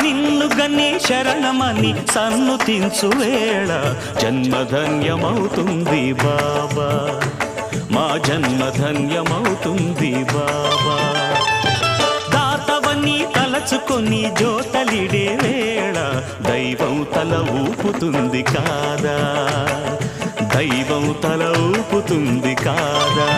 నిన్ను గని శరణమని సన్నుతించు వేళ జన్మధన్యమవుతుంది బాబా, మా జన్మధన్యమవుతుంది బాబా. దాతవని తలచుకొని జోతలిడే వేళ దైవం తల ఊపుతుంది కాదా, దైవం తల ఊపుతుంది కాదా.